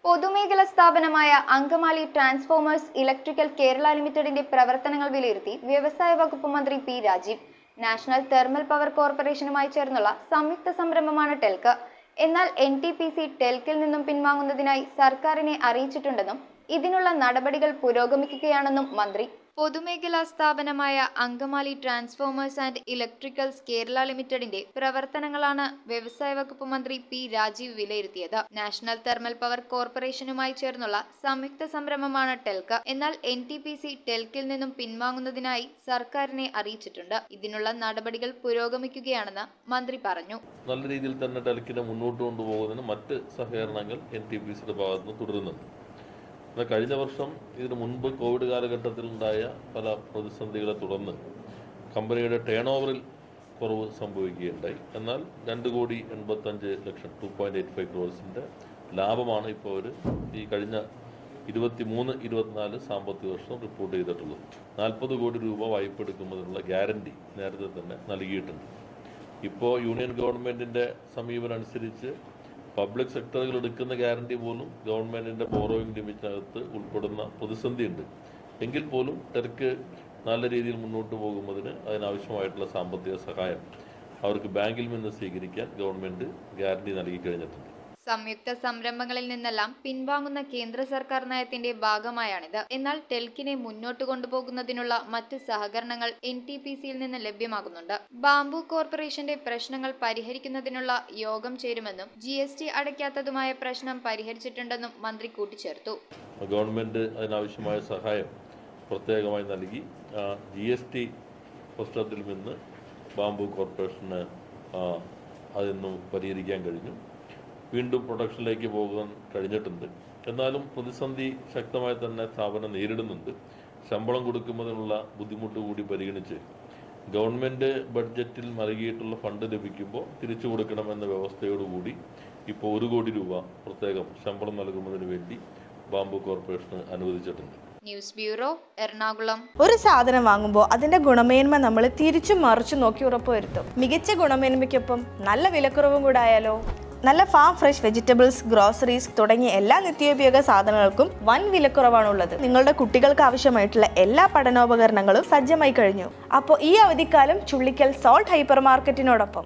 പൊതുമേഖലാ സ്ഥാപനമായ Angamaly transformers electrical Kerala ലിമിറ്റഡിന്റെ പ്രവർത്തനങ്ങൾ വിലയിരുത്തി വ്യവസായ വകുപ്പ് മന്ത്രി P Rajeev. National thermal power കോർപ്പറേഷനുമായി ചേർന്നുള്ള സംയുക്ത സംരംഭമാണ് ടെൽക്ക്. എന്നാൽ NTPC ടെൽക്കിൽ നിന്നും പിൻവാങ്ങുന്നതിനായി സർക്കാരിനെ അറിയിച്ചിട്ടുണ്ടെന്നും ഇതിനുള്ള നടപടികൾ പുരോഗമിക്കുകയാണെന്നും മന്ത്രി. പൊതുമേഖലാ സ്ഥാപനമായ Angamaly transformers and electricals Kerala ലിമിറ്റഡിന്റെ പ്രവർത്തനങ്ങളാണ് വ്യവസായ വകുപ്പ് മന്ത്രി പി രാജീവ് വിലയിരുത്തിയത്. നാഷണൽ തെർമൽ പവർ കോർപ്പറേഷനുമായി ചേർന്നുള്ള സംയുക്ത സംരംഭമാണ് ടെൽക്ക്. എന്നാൽ NTPC ടെൽക്കിൽ നിന്നും പിൻവാങ്ങുന്നതിനായി സർക്കാരിനെ അറിയിച്ചിട്ടുണ്ട്. ഇതിനുള്ള നടപടികൾ പുരോഗമിക്കുകയാണെന്ന് മന്ത്രി പറഞ്ഞു. നല്ല രീതിയിൽ തന്നെ ടെൽക്കിനെ മുന്നോട്ട് കൊണ്ടുപോകുന്നതിന് മറ്റ് സഹകരണങ്ങൾ NTPCയുടെ ഭാഗത്തുനിന്ന് തുടരുന്നുണ്ട്. കഴിഞ്ഞ വർഷം ഇതിനു മുൻപ് കോവിഡ് കാലഘട്ടത്തിൽ ഉണ്ടായ പല പ്രതിസന്ധികളെ തുടർന്ന് കമ്പനിയുടെ ടേൺ ഓവറിൽ കുറവ് സംഭവിക്കുകയുണ്ടായി. എന്നാൽ 2,85,00,000 2.85 crores ലാഭമാണ് ഇപ്പോൾ അവർ ഈ കഴിഞ്ഞ 23-24 സാമ്പത്തിക വർഷം റിപ്പോർട്ട് ചെയ്തിട്ടുള്ളത്. 40 കോടി രൂപ വായ്പ എടുക്കുന്നതിനുള്ള ഗ്യാരണ്ടി നേരത്തെ തന്നെ നൽകിയിട്ടുണ്ട്. ഇപ്പോൾ യൂണിയൻ ഗവൺമെൻറ്റിൻ്റെ സമീപനം അനുസരിച്ച് പബ്ലിക് സെക്ടറുകൾ എടുക്കുന്ന ഗ്യാരണ്ടി പോലും ഗവൺമെൻറ്റിൻ്റെ ബോറോയിങ് ലിമിറ്റിനകത്ത് ഉൾപ്പെടുന്ന പ്രതിസന്ധിയുണ്ട്. എങ്കിൽ പോലും ടെൽക്ക് നല്ല രീതിയിൽ മുന്നോട്ട് പോകുന്നതിന് അതിനാവശ്യമായിട്ടുള്ള സാമ്പത്തിക സഹായം അവർക്ക് ബാങ്കിൽ നിന്ന് സ്വീകരിക്കാൻ ഗവൺമെൻറ് ഗ്യാരണ്ടി നൽകി കഴിഞ്ഞിട്ടുണ്ട്. സംയുക്ത സംരംഭങ്ങളിൽ നിന്നെല്ലാം പിൻവാങ്ങുന്ന കേന്ദ്ര സർക്കാർ നയത്തിന്റെ ഭാഗമായാണിത്. എന്നാൽ ടെൽക്കിനെ മുന്നോട്ട് കൊണ്ടുപോകുന്നതിനുള്ള മറ്റ് സഹകരണങ്ങൾ NTPCയിൽ നിന്ന് ലഭ്യമാകുന്നുണ്ട്. ബാംബു കോർപ്പറേഷന്റെ പ്രശ്നങ്ങൾ പരിഹരിക്കുന്നതിനുള്ള യോഗം ചേരുമെന്നും GST അടയ്ക്കാത്തതുമായ പ്രശ്നം പരിഹരിച്ചിട്ടുണ്ടെന്നും മന്ത്രി കൂട്ടിച്ചേർത്തു. ഗവൺമെന്റ് അതിനാവശ്യമായ സഹായം പ്രത്യേകമായി നൽകി. GST പ്രശ്നത്തിൽ നിന്ന് ബാംബു കോർപ്പറേഷന് അതൊന്നും പരിഹരിക്കാൻ കഴിഞ്ഞു. വീണ്ടും പ്രൊഡക്ഷനിലേക്ക് പോകാൻ കഴിഞ്ഞിട്ടുണ്ട്. എന്നാലും പ്രതിസന്ധി ശക്തമായി തന്നെ സ്ഥാപനം നേരിടുന്നുണ്ട്. ശമ്പളം കൊടുക്കുന്നതിനുള്ള ബുദ്ധിമുട്ട് കൂടി പരിഗണിച്ച് ഗവൺമെൻറ് ബഡ്ജറ്റിൽ നൽകിയിട്ടുള്ള ഫണ്ട് ലഭിക്കുമ്പോൾ തിരിച്ചു കൊടുക്കണമെന്ന വ്യവസ്ഥയോടുകൂടി ഇപ്പോൾ 1 കോടി രൂപ പ്രത്യേകം ശമ്പളം നൽകുന്നതിന് വേണ്ടി ബാംബു കോർപ്പറേഷന് അനുവദിച്ചിട്ടുണ്ട്. News bureau, Ernakulam. ഒരു സാധനം വാങ്ങുമ്പോൾ അതിന്റെ ഗുണമേന്മ നമ്മൾ തിരിച്ചും മറിച്ചും നോക്കി ഉറപ്പുവരുത്തും. മികച്ച ഗുണമേന്മയ്ക്കൊപ്പം നല്ല വിലക്കുറവും കൂടെ ആയാലോ? നല്ല ഫാം ഫ്രഷ് വെജിറ്റബിൾസ്, ഗ്രോസറീസ് തുടങ്ങിയ എല്ലാ നിത്യോപയോഗ സാധനങ്ങൾക്കും വൻ വിലക്കുറവാണുള്ളത്. നിങ്ങളുടെ കുട്ടികൾക്ക് ആവശ്യമായിട്ടുള്ള എല്ലാ പഠനോപകരണങ്ങളും സജ്ജമായി കഴിഞ്ഞു. അപ്പോൾ ഈ അവധിക്കാലം ചുള്ളിക്കൽ സോൾട്ട് ഹൈപ്പർ മാർക്കറ്റിനോടൊപ്പം